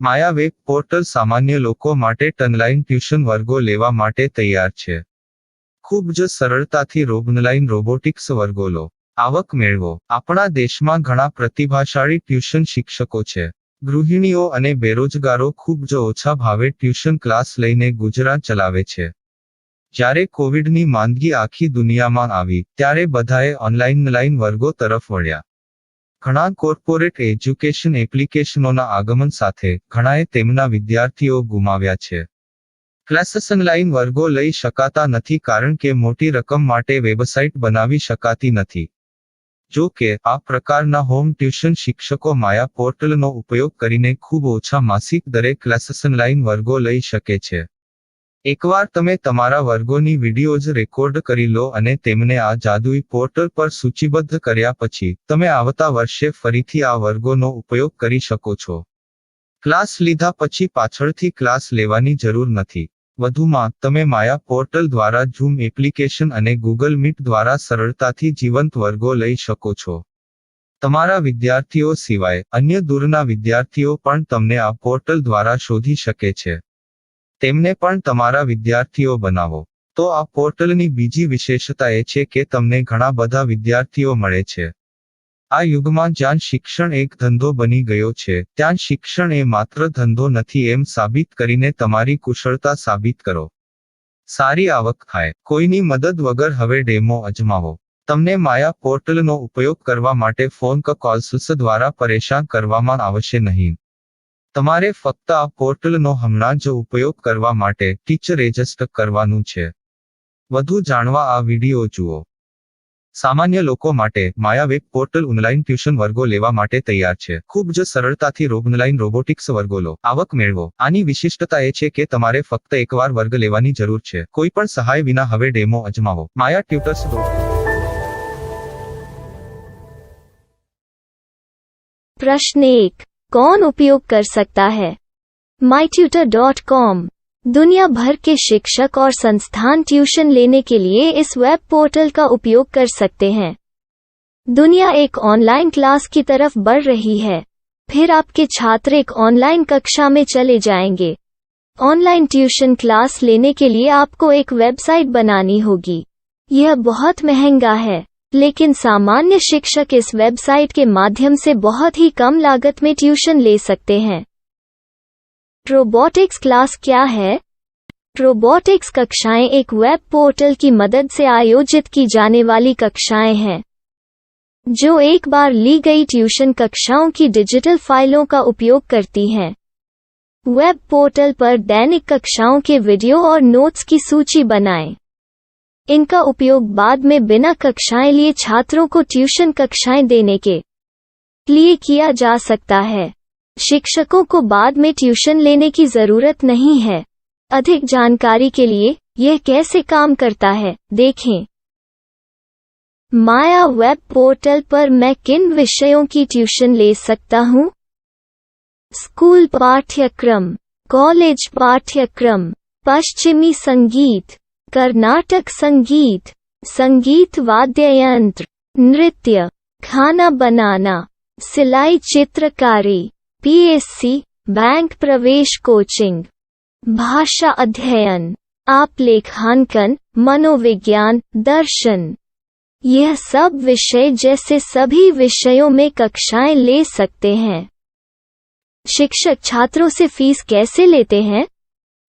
માયા web portal સામાન્ય લોકો માટે ઓનલાઈન ટ્યુશન વર્ગો લેવા માટે તૈયાર છે. ખૂબ જ સરળતાથી ઓનલાઈન રોબોટિક્સ વર્ગો લો, આવક મેળવો. આપણા દેશમાં ઘણા પ્રતિભાશાળી ટ્યુશન શિક્ષકો છે. ગૃહિણીઓ અને બેરોજગારો ખૂબ જ ઓછા ભાવે ટ્યુશન ક્લાસ લઈને ગુજરાન ચલાવે છે. જ્યારે કોવિડની માંદગી આખી દુનિયામાં આવી ત્યારે બધાએ ઓનલાઈન વર્ગો તરફ વળ્યા. ઘણા કોર્પોરેટ એજ્યુકેશન એપ્લિકેશનોના આગમન સાથે ઘણાએ તેમના વિદ્યાર્થીઓ ગુમાવ્યા છે. ક્લાસીસ ઓનલાઈન વર્ગો લઈ શકાતા નથી કારણ કે મોટી રકમ માટે વેબસાઇટ બનાવી શકાતી નથી. જો કે આ પ્રકારના હોમ ટ્યુશન શિક્ષકો માયા પોર્ટલનો ઉપયોગ કરીને ખૂબ ઓછા માસિક દરે ક્લાસીસ ઓનલાઈન વર્ગો લઈ શકે છે. એકવાર તમે તમારા વર્ગોની વિડીયોઝ રેકોર્ડ કરી લો અને તેમને આ જાદુઈ પોર્ટલ પર સૂચિબદ્ધ કર્યા પછી તમે આવતા વર્ષે ફરીથી આ વર્ગોનો ઉપયોગ કરી શકો છો. ક્લાસ લીધા પછી પાછળથી ક્લાસ લેવાની જરૂર નથી. વધુમાં તમે માયા પોર્ટલ દ્વારા ઝૂમ એપ્લિકેશન અને ગૂગલ મીટ દ્વારા સરળતાથી જીવંત વર્ગો લઈ શકો છો. તમારા વિદ્યાર્થીઓ સિવાય અન્ય દૂરના વિદ્યાર્થીઓ પણ તમને આ પોર્ટલ દ્વારા શોધી શકે છે. તેમને પણ તમારા વિદ્યાર્થીઓ બનાવો. તો આ પોર્ટલની બીજી વિશેષતા એ છે કે તમને ઘણા બધા વિદ્યાર્થીઓ મળે છે. આ યુગમાં જ્યાં શિક્ષણ એક ધંધો બની ગયો છે ત્યાં શિક્ષણ એ માત્ર ધંધો નથી એમ સાબિત કરીને તમારી કુશળતા સાબિત કરો. સારી આવક થાય. કોઈની મદદ વગર હવે ડેમો અજમાવો. તમને માયા પોર્ટલનો ઉપયોગ કરવા માટે ફોન કોલ્સ દ્વારા પરેશાન કરવામાં આવશે નહીં. તમારે ફક્ત આ પોર્ટલનો હમણાં જ ઉપયોગ કરવા માટે ટીચર રજિસ્ટર કરવાનું છે. વધુ જાણવા આ વિડિયો જુઓ. સામાન્ય લોકો માટે માયા વેબ પોર્ટલ ઓનલાઈન ટ્યુશન વર્ગો લેવા માટે તૈયાર છે. ખૂબ જ સરળતાથી ઓનલાઈન રોબોટિક્સ વર્ગો લો, આવક મેળવો. આની વિશિષ્ટતા એ છે કે તમારે ફક્ત એકવાર વર્ગ લેવાની જરૂર છે. કોઈ પણ સહાય વિના હવે ડેમો અજમાવો. માયા ટ્યુટર્સ. प्रश्न 1. कौन उपयोग कर सकता है? mytutor.com दुनिया भर के शिक्षक और संस्थान ट्यूशन लेने के लिए इस वेब पोर्टल का उपयोग कर सकते हैं. दुनिया एक ऑनलाइन क्लास की तरफ बढ़ रही है. फिर आपके छात्र एक ऑनलाइन कक्षा में चले जाएंगे. ऑनलाइन ट्यूशन क्लास लेने के लिए आपको एक वेबसाइट बनानी होगी. यह बहुत महंगा है, लेकिन सामान्य शिक्षक इस वेबसाइट के माध्यम से बहुत ही कम लागत में ट्यूशन ले सकते हैं. रोबोटिक्स क्लास क्या है? रोबोटिक्स कक्षाएं एक वेब पोर्टल की मदद से आयोजित की जाने वाली कक्षाएं हैं, जो एक बार ली गई ट्यूशन कक्षाओं की डिजिटल फाइलों का उपयोग करती हैं. वेब पोर्टल पर दैनिक कक्षाओं के वीडियो और नोट्स की सूची बनाएं. इनका उपयोग बाद में बिना कक्षाएं लिए छात्रों को ट्यूशन कक्षाएं देने के लिए किया जा सकता है. शिक्षकों को बाद में ट्यूशन लेने की जरूरत नहीं है. अधिक जानकारी के लिए यह कैसे काम करता है देखें. माया वेब पोर्टल पर मैं किन विषयों की ट्यूशन ले सकता हूँ? स्कूल पाठ्यक्रम, कॉलेज पाठ्यक्रम, पश्चिमी संगीत, कर्नाटक संगीत, संगीत वाद्य यंत्र, नृत्य, खाना बनाना, सिलाई चित्रकारी, पीएससी, बैंक प्रवेश कोचिंग, भाषा अध्ययन, आलेखांकन, मनोविज्ञान, दर्शन. यह सब विषय जैसे सभी विषयों में कक्षाएं ले सकते हैं. शिक्षक छात्रों से फीस कैसे लेते हैं?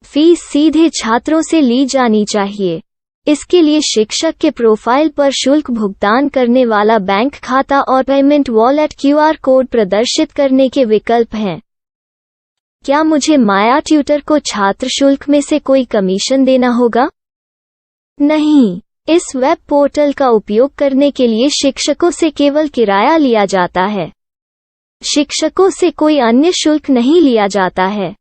फीस सीधे छात्रों से ली जानी चाहिए. इसके लिए शिक्षक के प्रोफाइल पर शुल्क भुगतान करने वाला बैंक खाता और पेमेंट वॉलेट क्यूआर कोड प्रदर्शित करने के विकल्प हैं. क्या मुझे माया ट्यूटर को छात्र शुल्क में से कोई कमीशन देना होगा? नहीं. इस वेब पोर्टल का उपयोग करने के लिए शिक्षकों से केवल किराया लिया जाता है. शिक्षकों से कोई अन्य शुल्क नहीं लिया जाता है.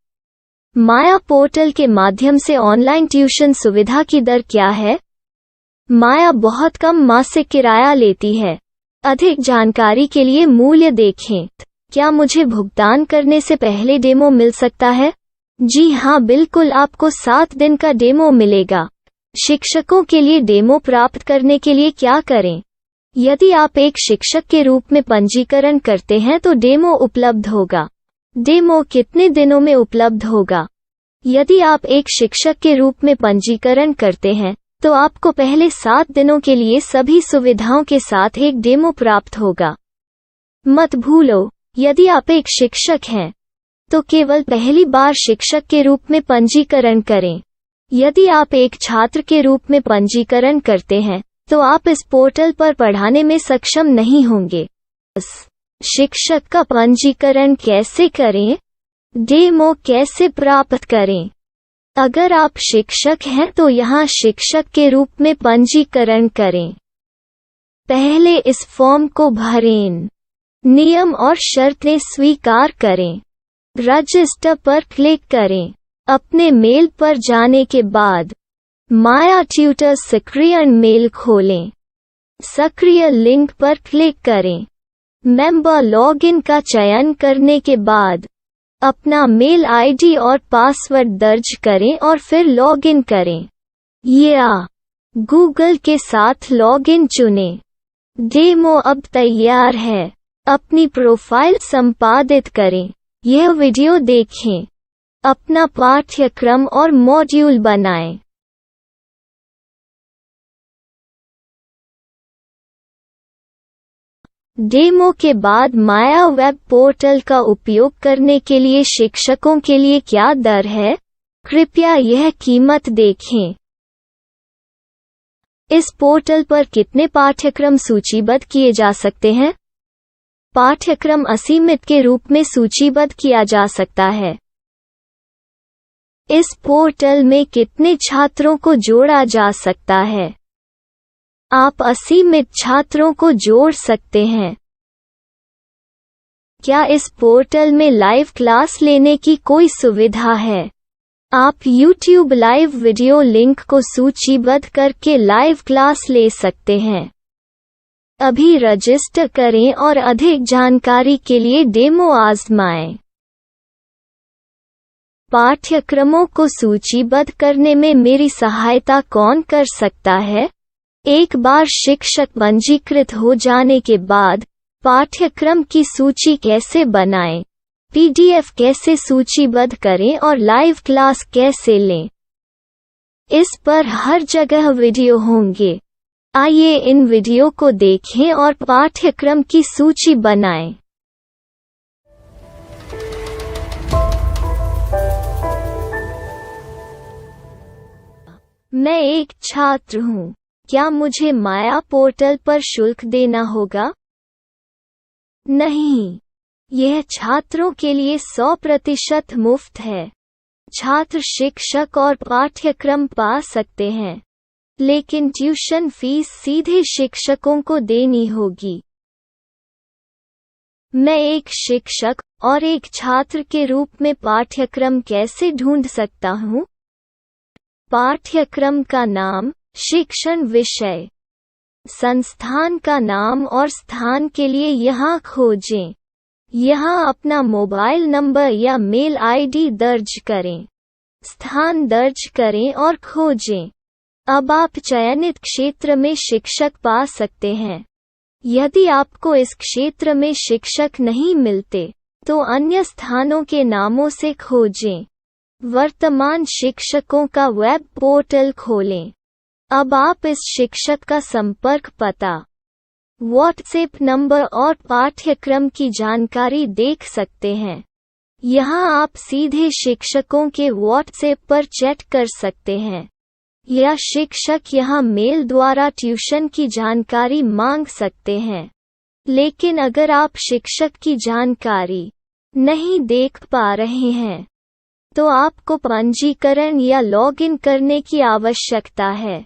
माया पोर्टल के माध्यम से ऑनलाइन ट्यूशन सुविधा की दर क्या है? माया बहुत कम मासिक किराया लेती है. अधिक जानकारी के लिए मूल्य देखें. क्या मुझे भुगतान करने से पहले डेमो मिल सकता है? जी हाँ, बिल्कुल. आपको 7 दिन का डेमो मिलेगा. शिक्षकों के लिए डेमो प्राप्त करने के लिए क्या करें? यदि आप एक शिक्षक के रूप में पंजीकरण करते हैं तो डेमो उपलब्ध होगा. डेमो कितने दिनों में उपलब्ध होगा? यदि आप एक शिक्षक के रूप में पंजीकरण करते हैं, तो आपको पहले 7 दिनों के लिए सभी सुविधाओं के साथ एक डेमो प्राप्त होगा। मत भूलो, यदि आप एक शिक्षक हैं, तो केवल पहली बार शिक्षक के रूप में पंजीकरण करें। यदि आप एक छात्र के रूप में पंजीकरण करते हैं, तो आप इस पोर्टल पर पढ़ाने में सक्षम नहीं होंगे। शिक्षक का पंजीकरण कैसे करें? डेमो कैसे प्राप्त करें? अगर आप शिक्षक हैं तो यहाँ शिक्षक के रूप में पंजीकरण करें। पहले इस फॉर्म को भरें। नियम और शर्तें स्वीकार करें। रजिस्टर पर क्लिक करें। अपने मेल पर जाने के बाद माया ट्यूटर सक्रिय मेल खोलें। सक्रिय लिंक पर क्लिक करें। मेंबर लॉगिन का चयन करने के बाद अपना मेल आईडी और पासवर्ड दर्ज करें और फिर लॉगिन करें या गूगल के साथ लॉगिन चुनें। डेमो अब तैयार है। अपनी प्रोफाइल संपादित करें। यह वीडियो देखें। अपना पाठ्यक्रम और मॉड्यूल बनाएं। डेमो के बाद माया वेब पोर्टल का उपयोग करने के लिए शिक्षकों के लिए क्या दर है? कृपया यह कीमत देखें। इस पोर्टल पर कितने पाठ्यक्रम सूचीबद्ध किए जा सकते हैं? पाठ्यक्रम असीमित के रूप में सूचीबद्ध किया जा सकता है। इस पोर्टल में कितने छात्रों को जोड़ा जा सकता है? आप असीमित छात्रों को जोड़ सकते हैं। क्या इस पोर्टल में लाइव क्लास लेने की कोई सुविधा है? आप YouTube लाइव वीडियो लिंक को सूचीबद्ध करके लाइव क्लास ले सकते हैं। अभी रजिस्टर करें और अधिक जानकारी के लिए डेमो आजमाएं। पाठ्यक्रमों को सूचीबद्ध करने में मेरी सहायता कौन कर सकता है? एक बार शिक्षक पंजीकृत हो जाने के बाद पाठ्यक्रम की सूची कैसे बनाएं, PDF कैसे सूचीबद्ध करें और लाइव क्लास कैसे लें, इस पर हर जगह वीडियो होंगे। आइए इन वीडियो को देखें और पाठ्यक्रम की सूची बनाएं। मैं एक छात्र हूँ। क्या मुझे माया पोर्टल पर शुल्क देना होगा? नहीं, यह छात्रों के लिए 100% मुफ्त है। छात्र शिक्षक और पाठ्यक्रम पा सकते हैं, लेकिन ट्यूशन फीस सीधे शिक्षकों को देनी होगी। मैं एक शिक्षक और एक छात्र के रूप में पाठ्यक्रम कैसे ढूंढ सकता हूँ? पाठ्यक्रम का नाम, शिक्षण विषय, संस्थान का नाम और स्थान के लिए यहाँ खोजें। यहाँ अपना मोबाइल नंबर या मेल आईडी दर्ज करें। स्थान दर्ज करें और खोजें। अब आप चयनित क्षेत्र में शिक्षक पा सकते हैं। यदि आपको इस क्षेत्र में शिक्षक नहीं मिलते, तो अन्य स्थानों के नामों से खोजें। वर्तमान शिक्षकों का वेब पोर्टल खोलें। अब आप इस शिक्षक का संपर्क पता, व्हाट्सएप नंबर और पाठ्यक्रम की जानकारी देख सकते हैं। यहाँ आप सीधे शिक्षकों के व्हाट्सएप पर चैट कर सकते हैं, या शिक्षक यहाँ मेल द्वारा ट्यूशन की जानकारी मांग सकते हैं। लेकिन अगर आप शिक्षक की जानकारी नहीं देख पा रहे हैं, तो आपको पंजीकरण या लॉगिन करने की आवश्यकता है।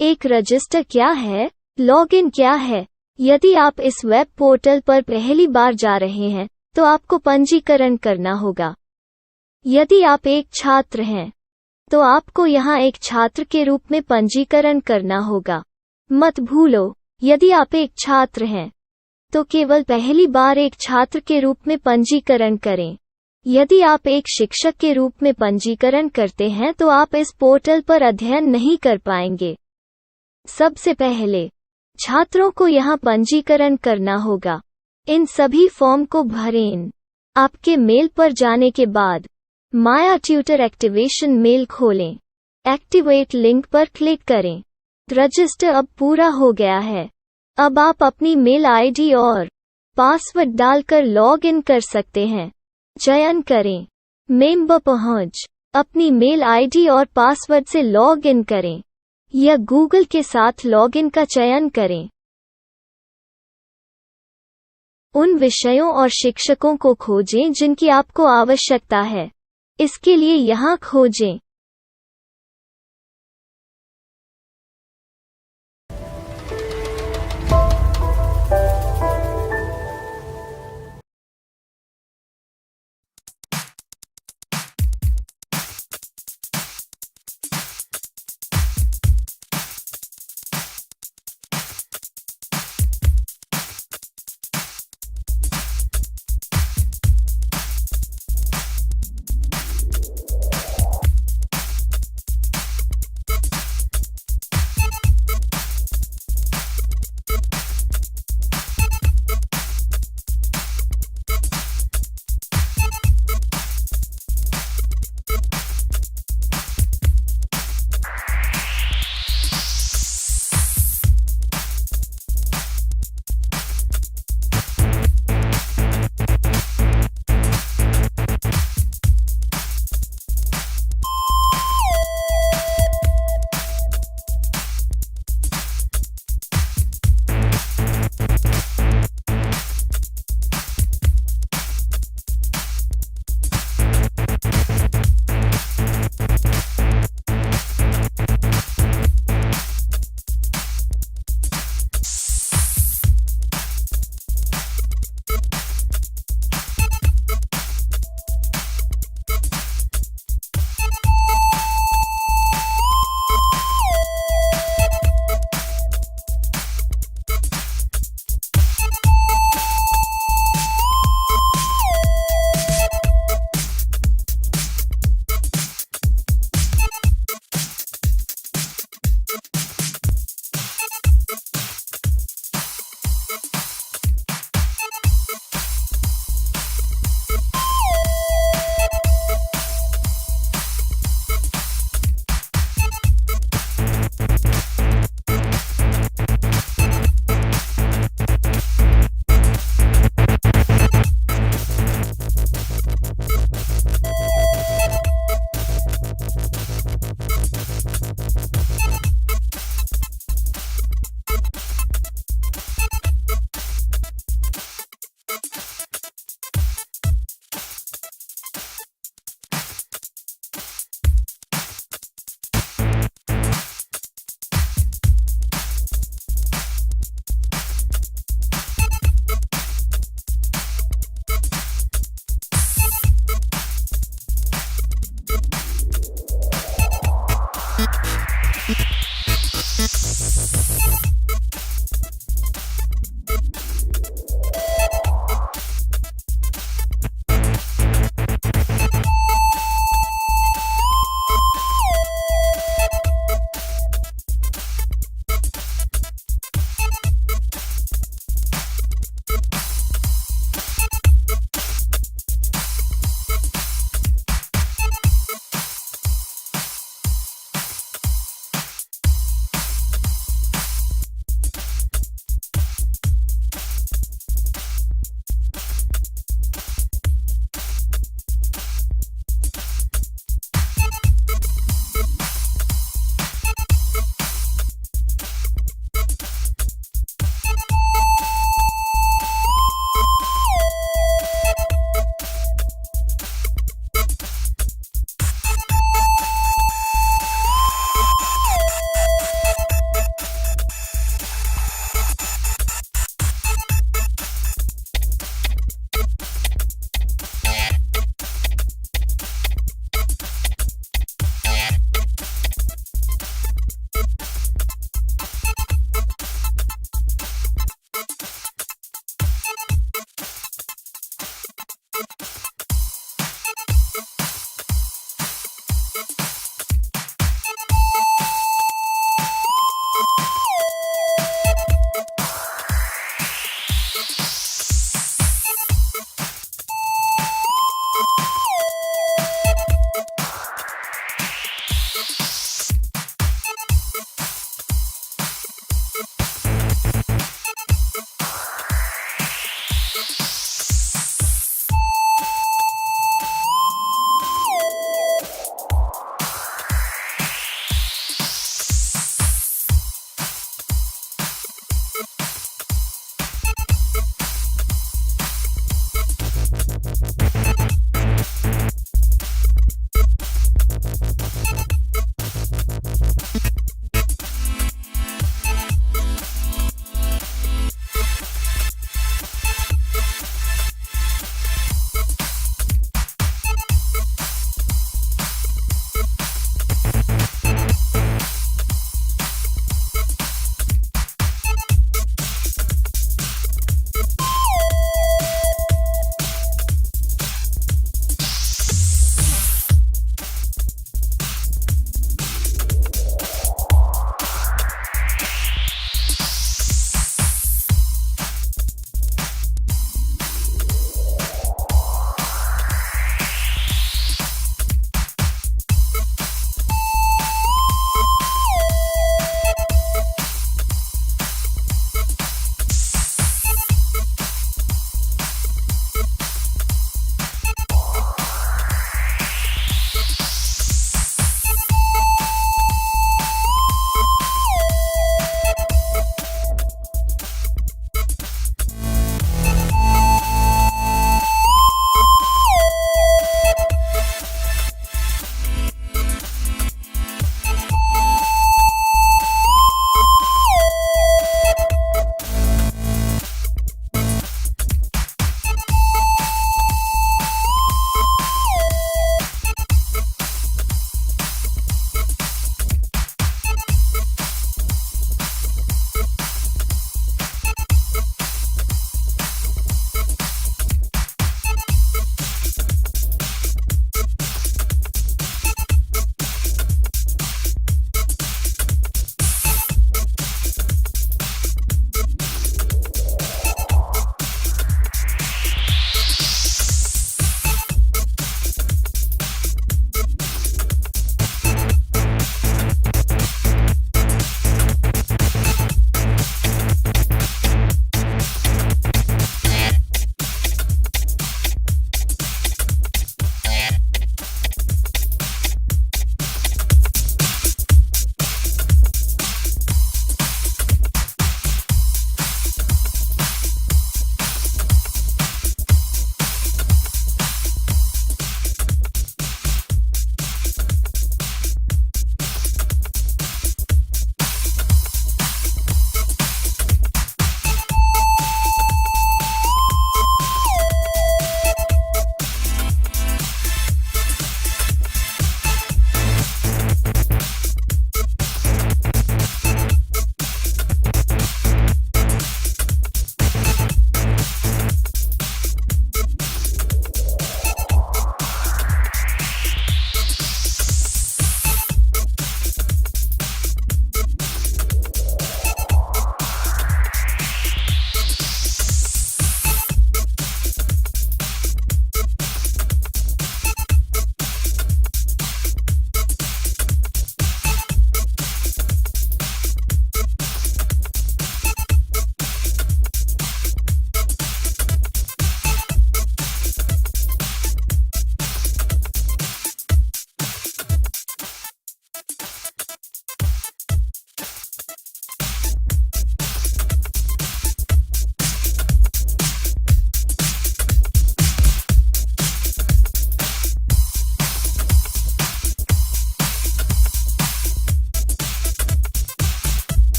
एक रजिस्टर क्या है? लॉगिन क्या है? यदि आप इस वेब पोर्टल पर पहली बार जा रहे हैं, तो आपको पंजीकरण करना होगा। यदि आप एक छात्र हैं, तो आपको यहाँ एक छात्र के रूप में पंजीकरण करना होगा। मत भूलो, यदि आप एक छात्र हैं, तो केवल पहली बार एक छात्र के रूप में पंजीकरण करें। यदि आप एक शिक्षक के रूप में पंजीकरण करते हैं तो आप इस पोर्टल पर अध्ययन नहीं कर पाएंगे। सबसे पहले छात्रों को यहाँ पंजीकरण करना होगा। इन सभी फॉर्म को भरें। आपके मेल पर जाने के बाद माया ट्यूटर एक्टिवेशन मेल खोलें। एक्टिवेट लिंक पर क्लिक करें। रजिस्टर अब पूरा हो गया है। अब आप अपनी मेल आईडी और पासवर्ड डालकर लॉग इन कर सकते हैं। चयन करें मेंबर पहुंच। अपनी मेल आईडी और पासवर्ड से लॉग इन करें या गूगल के साथ लॉग इन का चयन करें। उन विषयों और शिक्षकों को खोजें जिनकी आपको आवश्यकता है। इसके लिए यहाँ खोजें।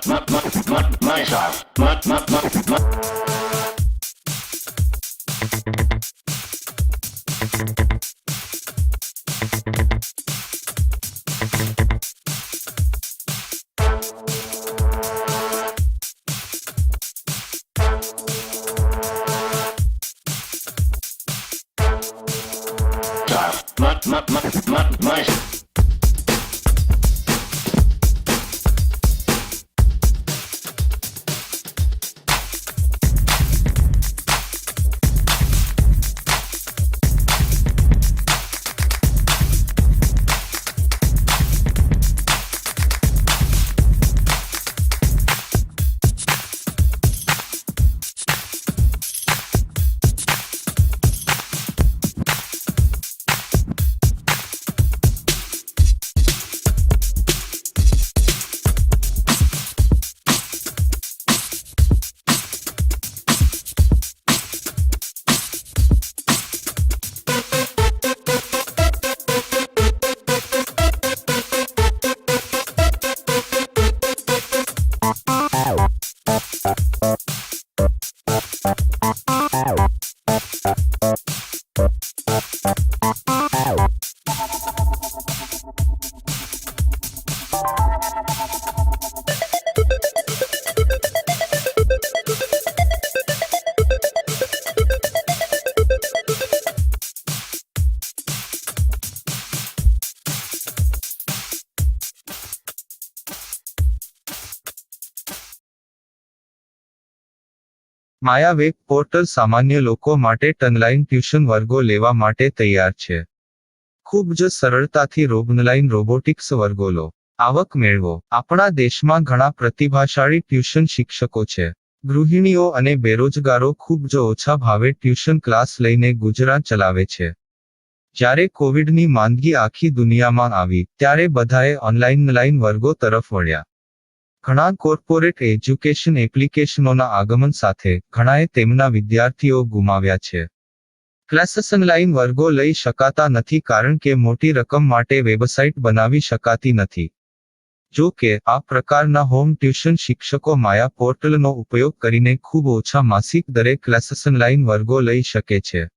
My style. My Maya web portal સામાન્ય લોકો માટે ઓનલાઈન ટ્યુશન વર્ગો લેવા માટે તૈયાર છે. ખૂબ જ સરળતાથી ઓનલાઈન રોબોટિક્સ વર્ગો લો. આવક મેળવો. આપણા દેશમાં ઘણા પ્રતિભાશાળી ટ્યુશન શિક્ષકો છે. ગૃહિણીઓ અને બેરોજગારો ખૂબ જ ઓછા ભાવે ટ્યુશન ક્લાસ લઈને ગુજરાન ચલાવે છે. જ્યારે કોવિડની માંદગી આખી દુનિયામાં આવી ત્યારે બધાએ ઓનલાઈન વર્ગો તરફ વળ્યા. ઘણા કોર્પોરેટ એજ્યુકેશન એપ્લિકેશનોના આગમન સાથે ઘણાએ તેમના વિદ્યાર્થીઓ ગુમાવ્યા છે. ક્લાસીસ ઓનલાઈન વર્ગો લઈ શકાતા નથી કારણ કે મોટી રકમ માટે વેબસાઇટ બનાવી શકાતી નથી. જો કે આ પ્રકારના હોમ ટ્યુશન શિક્ષકો માયા પોર્ટલનો ઉપયોગ કરીને ખૂબ ઓછા માસિક દરે ક્લાસીસ ઓનલાઈન વર્ગો લઈ શકે છે.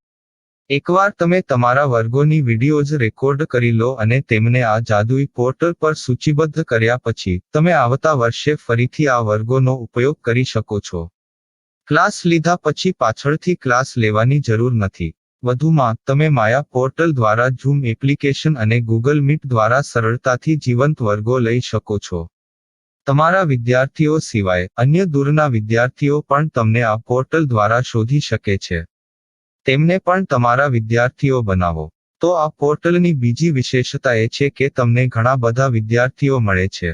એકવાર તમે તમારા વર્ગોની વિડીયોઝ રેકોર્ડ કરી લો અને તેમને આ જાદુઈ પોર્ટલ પર સૂચિબદ્ધ કર્યા પછી તમે આવતા વર્ષે ફરીથી આ વર્ગોનો ઉપયોગ કરી શકો છો. ક્લાસ લીધા પછી પાછળથી ક્લાસ લેવાની જરૂર નથી. વધુમાં તમે માયા પોર્ટલ દ્વારા ઝૂમ એપ્લિકેશન અને ગૂગલ મીટ દ્વારા સરળતાથી જીવંત વર્ગો લઈ શકો છો. તમારા વિદ્યાર્થીઓ સિવાય અન્ય દૂરના વિદ્યાર્થીઓ પણ તમને આ પોર્ટલ દ્વારા શોધી શકે છે. તેમને પણ તમારા વિદ્યાર્થીઓ બનાવો. તો આ પોર્ટલની બીજી વિશેષતા એ છે કે તમને ઘણા બધા વિદ્યાર્થીઓ મળે છે.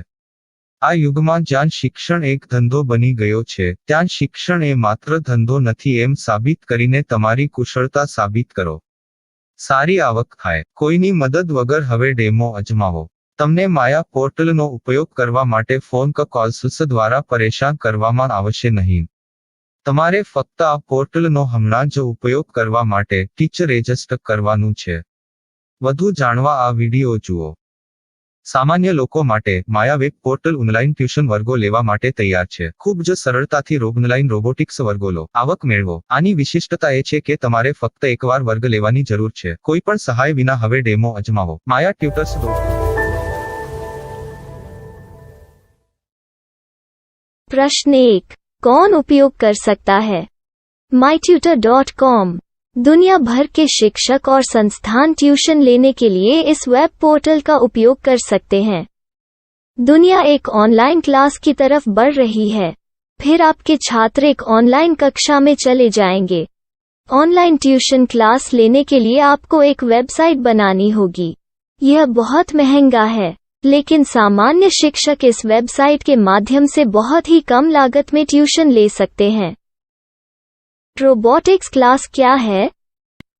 આ યુગમાં જ્યાં શિક્ષણ એક ધંધો બની ગયો છે ત્યાં શિક્ષણ એ માત્ર ધંધો નથી એમ સાબિત કરીને તમારી કુશળતા સાબિત કરો. સારી આવક થાય. કોઈની મદદ વગર હવે ડેમો અજમાવો. તમને માયા પોર્ટલનો ઉપયોગ કરવા માટે ફોન કે કોલ્સ દ્વારા પરેશાન કરવામાં આવશે નહીં. તમારે ફક્ત આ પોર્ટલનો હમણાં જ ઉપયોગ કરવા માટે ટીચર રજિસ્ટર કરવાનું છે. વધુ જાણવા આ વિડિયો જુઓ. સામાન્ય લોકો માટે માયા વેબ પોર્ટલ ઓનલાઈન ટ્યુશન વર્ગો લેવા માટે તૈયાર છે. ખૂબ જ સરળતાથી ઓનલાઈન રોબોટિક્સ વર્ગો લો. આવક મેળવો. આની વિશિષ્ટતા એ છે કે તમારે ફક્ત એકવાર વર્ગ લેવાની જરૂર છે. કોઈ પણ સહાય વિના હવે ડેમો અજમાવો. માયા ટ્યુટર્સ. प्रश्न 1. कौन उपयोग कर सकता है? mytutor.com दुनिया भर के शिक्षक और संस्थान ट्यूशन लेने के लिए इस वेब पोर्टल का उपयोग कर सकते हैं. दुनिया एक ऑनलाइन क्लास की तरफ बढ़ रही है. फिर आपके छात्र एक ऑनलाइन कक्षा में चले जाएंगे. ऑनलाइन ट्यूशन क्लास लेने के लिए आपको एक वेबसाइट बनानी होगी. यह बहुत महंगा है, लेकिन सामान्य शिक्षक इस वेबसाइट के माध्यम से बहुत ही कम लागत में ट्यूशन ले सकते हैं. रोबोटिक्स क्लास क्या है?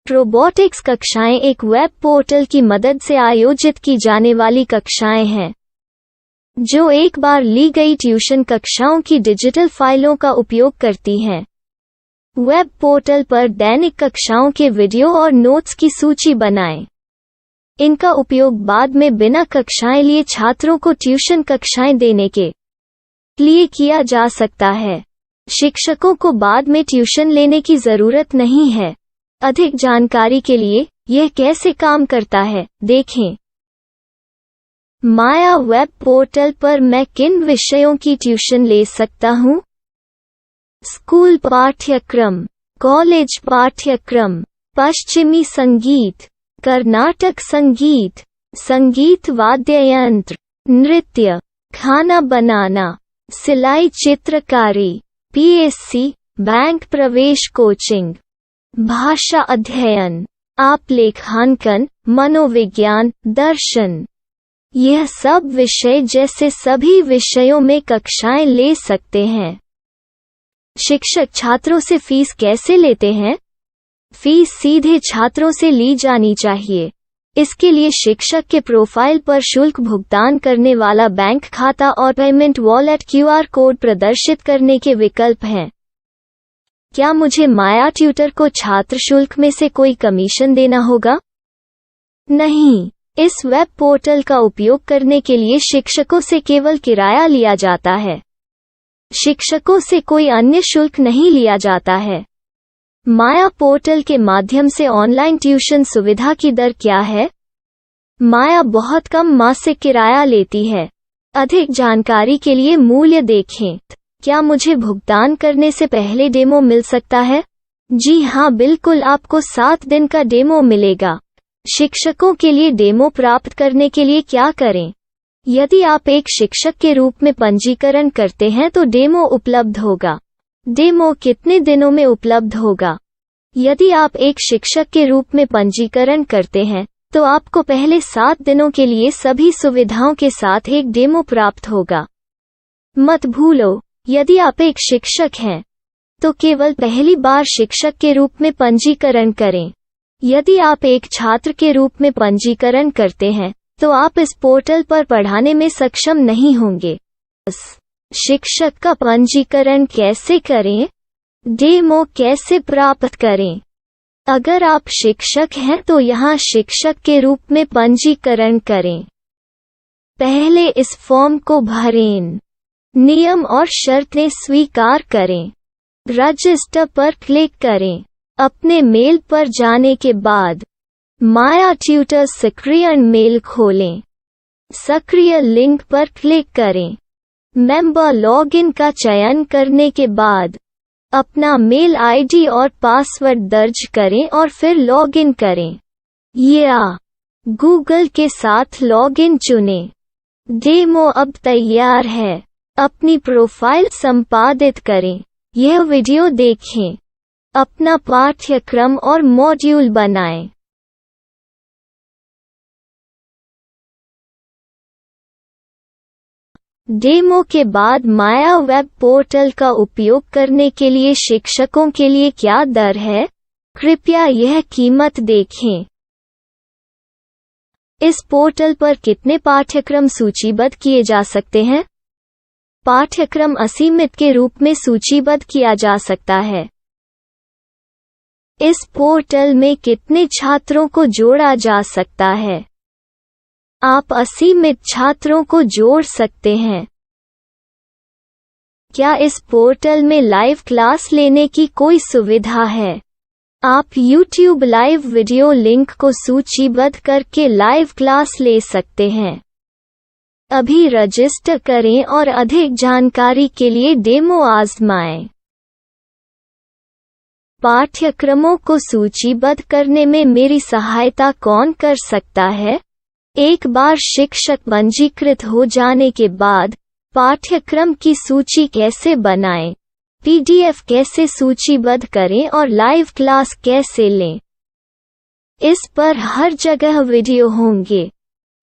रोबोटिक्स कक्षाएं एक वेब पोर्टल की मदद से आयोजित की जाने वाली कक्षाएं हैं, जो एक बार ली गई ट्यूशन कक्षाओं की डिजिटल फाइलों का उपयोग करती हैं. वेब पोर्टल पर दैनिक कक्षाओं के वीडियो और नोट्स की सूची बनाएं. इनका उपयोग बाद में बिना कक्षाएं लिए छात्रों को ट्यूशन कक्षाएं देने के लिए किया जा सकता है। शिक्षकों को बाद में ट्यूशन लेने की जरूरत नहीं है। अधिक जानकारी के लिए यह कैसे काम करता है, देखें। माया वेब पोर्टल पर मैं किन विषयों की ट्यूशन ले सकता हूँ? स्कूल पाठ्यक्रम, कॉलेज पाठ्यक्रम, पश्चिमी संगीत, कर्नाटक संगीत, संगीत वाद्य यंत्र, नृत्य, खाना बनाना, सिलाई चित्रकारी, पीएससी, बैंक प्रवेश कोचिंग, भाषा अध्ययन, आप लेखांकन, मनोविज्ञान, दर्शन। यह सब विषय जैसे सभी विषयों में कक्षाएं ले सकते हैं। शिक्षक छात्रों से फीस कैसे लेते हैं? फीस सीधे छात्रों से ली जानी चाहिए। इसके लिए शिक्षक के प्रोफाइल पर शुल्क भुगतान करने वाला बैंक खाता और पेमेंट वॉलेट क्यूआर कोड प्रदर्शित करने के विकल्प हैं। क्या मुझे माया ट्यूटर को छात्र शुल्क में से कोई कमीशन देना होगा? नहीं, इस वेब पोर्टल का उपयोग करने के लिए शिक्षकों से केवल किराया लिया जाता है। शिक्षकों से कोई अन्य शुल्क नहीं लिया जाता है। माया पोर्टल के माध्यम से ऑनलाइन ट्यूशन सुविधा की दर क्या है? माया बहुत कम मासिक किराया लेती है। अधिक जानकारी के लिए मूल्य देखें। क्या मुझे भुगतान करने से पहले डेमो मिल सकता है? जी हाँ, बिल्कुल, आपको 7 दिन का डेमो मिलेगा। शिक्षकों के लिए डेमो प्राप्त करने के लिए क्या करें? यदि आप एक शिक्षक के रूप में पंजीकरण करते हैं तो डेमो उपलब्ध होगा। डेमो कितने दिनों में उपलब्ध होगा? यदि आप एक शिक्षक के रूप में पंजीकरण करते हैं तो आपको पहले 7 दिनों के लिए सभी सुविधाओं के साथ एक डेमो प्राप्त होगा। मत भूलो, यदि आप एक शिक्षक हैं तो केवल पहली बार शिक्षक के रूप में पंजीकरण करें। यदि आप एक छात्र के रूप में पंजीकरण करते हैं तो आप इस पोर्टल पर पढ़ाने में सक्षम नहीं होंगे। शिक्षक का पंजीकरण कैसे करें? डेमो कैसे प्राप्त करें? अगर आप शिक्षक हैं तो यहाँ शिक्षक के रूप में पंजीकरण करें। पहले इस फॉर्म को भरें। नियम और शर्तें स्वीकार करें। रजिस्टर पर क्लिक करें। अपने मेल पर जाने के बाद माया ट्यूटर सक्रिय मेल खोलें। सक्रिय लिंक पर क्लिक करें। मेंबर लॉगिन का चयन करने के बाद अपना मेल आईडी और पासवर्ड दर्ज करें और फिर लॉगिन करें या गूगल के साथ लॉगिन चुनें। डेमो अब तैयार है। अपनी प्रोफाइल संपादित करें। यह वीडियो देखें। अपना पाठ्यक्रम और मॉड्यूल बनाएं। डेमो के बाद माया वेब पोर्टल का उपयोग करने के लिए शिक्षकों के लिए क्या दर है? कृपया यह कीमत देखें। इस पोर्टल पर कितने पाठ्यक्रम सूचीबद्ध किए जा सकते हैं? पाठ्यक्रम असीमित के रूप में सूचीबद्ध किया जा सकता है। इस पोर्टल में कितने छात्रों को जोड़ा जा सकता है? आप असीमित छात्रों को जोड़ सकते हैं। क्या इस पोर्टल में लाइव क्लास लेने की कोई सुविधा है? आप YouTube लाइव वीडियो लिंक को सूचीबद्ध करके लाइव क्लास ले सकते हैं। अभी रजिस्टर करें और अधिक जानकारी के लिए डेमो आजमाएं। पाठ्यक्रमों को सूचीबद्ध करने में मेरी सहायता कौन कर सकता है? एक बार शिक्षक पंजीकृत हो जाने के बाद पाठ्यक्रम की सूची कैसे बनाएं, PDF कैसे सूचीबद्ध करें और लाइव क्लास कैसे लें, इस पर हर जगह वीडियो होंगे।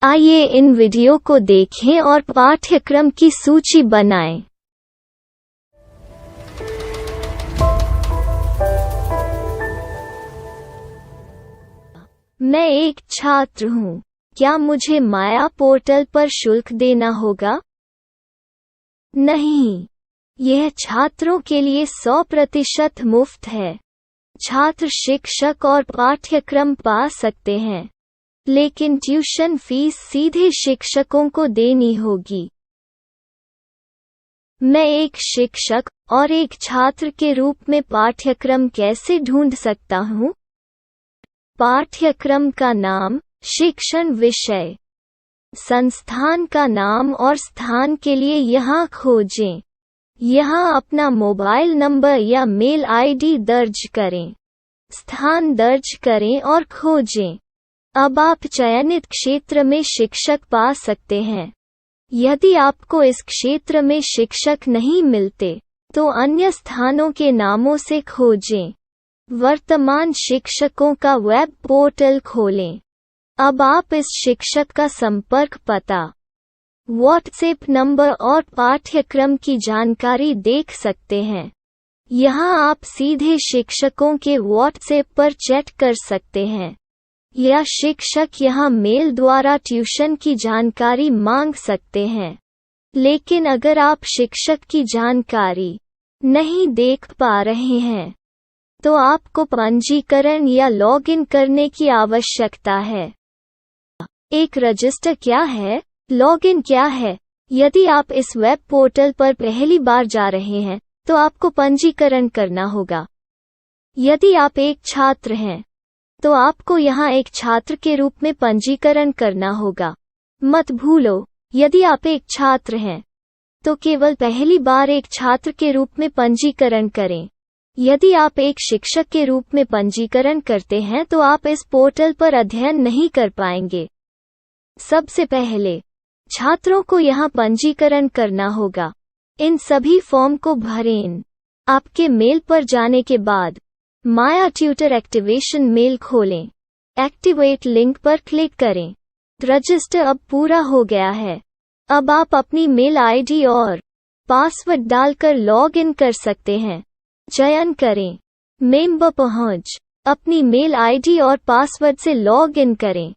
आइए इन वीडियो को देखें और पाठ्यक्रम की सूची बनाएं। मैं एक छात्र हूँ। क्या मुझे माया पोर्टल पर शुल्क देना होगा? नहीं, यह छात्रों के लिए 100% मुफ्त है। छात्र शिक्षक और पाठ्यक्रम पा सकते हैं, लेकिन ट्यूशन फीस सीधे शिक्षकों को देनी होगी। मैं एक शिक्षक और एक छात्र के रूप में पाठ्यक्रम कैसे ढूंढ सकता हूँ? पाठ्यक्रम का नाम, शिक्षण विषय, संस्थान का नाम और स्थान के लिए यहाँ खोजें। यहाँ अपना मोबाइल नंबर या मेल आईडी दर्ज करें। स्थान दर्ज करें और खोजें। अब आप चयनित क्षेत्र में शिक्षक पा सकते हैं। यदि आपको इस क्षेत्र में शिक्षक नहीं मिलते, तो अन्य स्थानों के नामों से खोजें। वर्तमान शिक्षकों का वेब पोर्टल खोलें। अब आप इस शिक्षक का संपर्क पता, व्हाट्सएप नंबर और पाठ्यक्रम की जानकारी देख सकते हैं। यहाँ आप सीधे शिक्षकों के व्हाट्सएप पर चैट कर सकते हैं, या शिक्षक यहाँ मेल द्वारा ट्यूशन की जानकारी मांग सकते हैं। लेकिन अगर आप शिक्षक की जानकारी नहीं देख पा रहे हैं, तो आपको पंजीकरण या लॉगिन करने की आवश्यकता है। एक रजिस्टर क्या है? लॉगिन क्या है? यदि आप इस वेब पोर्टल पर पहली बार जा रहे हैं, तो आपको पंजीकरण करना होगा। यदि आप एक छात्र हैं, तो आपको यहाँ एक छात्र के रूप में पंजीकरण करना होगा। मत भूलो, यदि आप एक छात्र हैं, तो केवल पहली बार एक छात्र के रूप में पंजीकरण करें। यदि आप एक शिक्षक के रूप में पंजीकरण करते हैं, तो आप इस पोर्टल पर अध्ययन नहीं कर पाएंगे। सबसे पहले छात्रों को यहाँ पंजीकरण करना होगा। इन सभी फॉर्म को भरें। आपके मेल पर जाने के बाद माया ट्यूटर एक्टिवेशन मेल खोलें। एक्टिवेट लिंक पर क्लिक करें। रजिस्टर अब पूरा हो गया है। अब आप अपनी मेल आईडी और पासवर्ड डालकर लॉग इन कर सकते हैं। चयन करें मेंबर पहुंच। अपनी मेल आईडी और पासवर्ड से लॉग इन करें,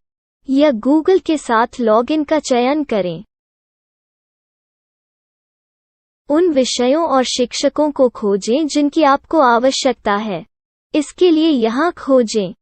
या गूगल के साथ लॉगिन का चयन करें। उन विषयों और शिक्षकों को खोजें जिनकी आपको आवश्यकता है। इसके लिए यहाँ खोजें।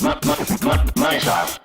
myself. Myself.